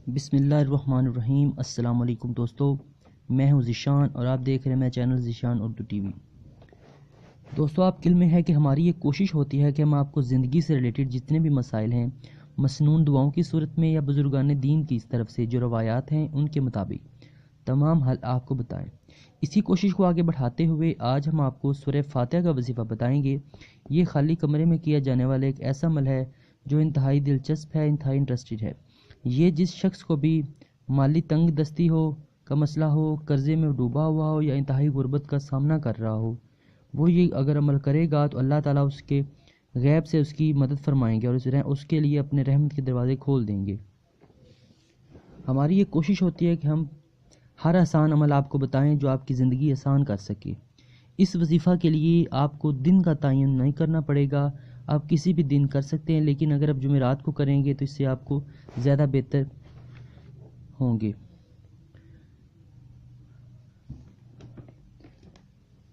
بسم اللہ الرحمن الرحیم۔ السلام علیکم دوستو، میں ہوں ذیشان اور آپ دیکھ رہے ہیں میرا channel Zeeshan Urdu T V. دوستو، آپ علم میں ہے کہ ہماری یہ کوشش ہوتی ہے کہ ہم آپ کو زندگی سے ریلیٹڈ جتنے بھی مسائل ہیں مسنون دعاؤں کی صورت میں یا بزرگان دین کی طرف سے جو روایات ہیں ان کے مطابق تمام حل آپ کو بتائیں۔ اسی کوشش کو آگے بڑھاتے ہوئے آج ہم آپ کو سورہ فاتحہ کا وظیفہ بتائیں گے۔ یہ خالی کمرے میں کیا جانے والا ایک ایسا عمل ہے جو انتہائی دلچسپ ہے، انتہائی انٹرسٹڈ ہے۔ یہ جس شخص کو بھی مالی تنگ دستی ہو کا مسئلہ ہو، قرضے میں ڈوبا ہوا ہو یا انتہائی غربت کا سامنا کر رہا ہو، وہ یہ اگر عمل کرے گا تو اللہ تعالیٰ اس کے غیب سے اس کی مدد فرمائیں گے اور اس کے لیے اپنے رحمت کے دروازے کھول دیں گے۔ ہماری یہ کوشش ہوتی ہے کہ ہم ہر آسان عمل آپ کو بتائیں جو آپ کی زندگی آسان کر سکے۔ اس وظیفہ کے لیے آپ کو دن کا تعین نہیں کرنا پڑے گا، آپ کسی بھی دن کر سکتے ہیں، لیکن اگر آپ جمعرات کو کریں گے تو اس سے آپ کو زیادہ بہتر ہوں گے۔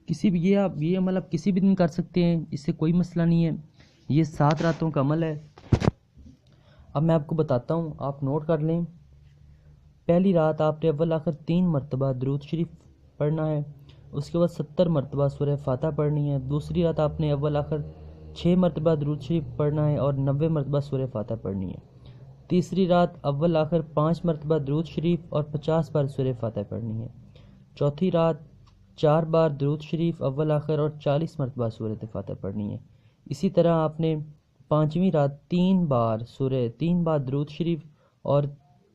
یہ عمل آپ کسی بھی دن کر سکتے ہیں، اس سے کوئی مسئلہ نہیں ہے۔ یہ 7 راتوں کا عمل ہے۔ اب میں آپ کو بتاتا ہوں، آپ نوٹ کر لیں۔ پہلی رات آپ نے اول آخر 3 مرتبہ درود شریف پڑھنا ہے، اس کے بعد 70 مرتبہ سورہ فاتحہ پڑھنی ہے۔ دوسری رات آپ نے اول آخر 6 مرتبہ درود شریف پڑھنا ہے اور 90 مرتبہ سورہ فاتحہ پڑھنی ہے۔ تیسری رات اول آخر 5 مرتبہ درود شریف اور 50 بار سورہ فاتحہ پڑھنی ہے۔ چوتھی رات 4 بار درود شریف اول آخر اور 40 مرتبہ سورہ فاتحہ پڑھنی ہے۔ اسی طرح آپ نے 5ویں رات 3 بار درود شریف اور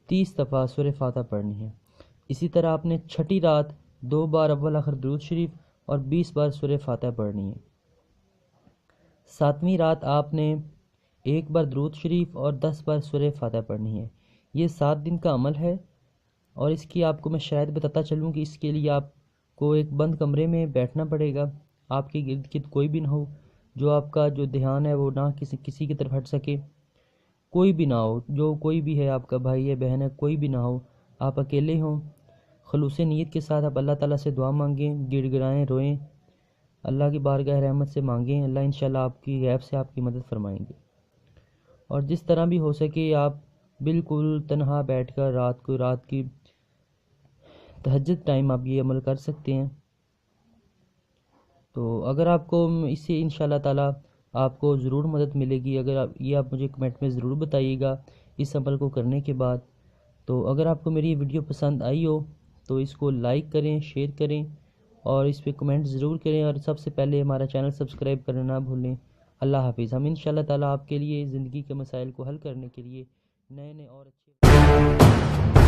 30 دفعہ سورہ فاتحہ پڑھنی ہے۔ اسی طرح آپ نے 6ٹھی رات 2 بار اول آخر درود شریف اور 20 بار سورہ فاتحہ پڑھنی ہے۔ 7ویں رات آپ نے 1 بار درود شریف اور 10 بار سورہ فاتحہ پڑھنی ہے۔ یہ 7 دن کا عمل ہے اور اس کی آپ کو میں شرائط بتاتا چلوں کہ اس کے لیے آپ کو ایک بند کمرے میں بیٹھنا پڑے گا، آپ کے گرد گرد کوئی بھی نہ ہو، جو آپ کا جو دھیان ہے وہ نہ کسی کی طرف ہٹ سکے، کوئی بھی نہ ہو، جو کوئی بھی ہے آپ کا بھائی ہے بہن ہے کوئی بھی نہ ہو، آپ اکیلے ہوں، خلوص نیت کے ساتھ آپ اللہ تعالیٰ سے دعا مانگیں، گڑ گڑائیں، روئیں، اللہ کی بارگاہ رحمت سے مانگیں، اللہ انشاءاللہ آپ کی غیب سے آپ کی مدد فرمائیں گے۔ اور جس طرح بھی ہو سکے آپ بالکل تنہا بیٹھ کر رات کی تہجد ٹائم آپ یہ عمل کر سکتے ہیں۔ تو اگر آپ کو اس سے انشاءاللہ تعالیٰ آپ کو ضرور مدد ملے گی، اگر آپ مجھے کمنٹ میں ضرور بتائیے گا اس عمل کو کرنے کے بعد۔ تو اگر آپ کو میری یہ ویڈیو پسند آئی ہو تو اس کو لائک کریں، شیئر کریں اور اس پہ کمنٹ ضرور کریں، اور سب سے پہلے ہمارا چینل سبسکرائب کرنا نہ بھولیں۔ اللہ حافظ۔ ہم انشاءاللہ تعالیٰ آپ کے لیے زندگی کے مسائل کو حل کرنے کے لیے نئے اور اچھے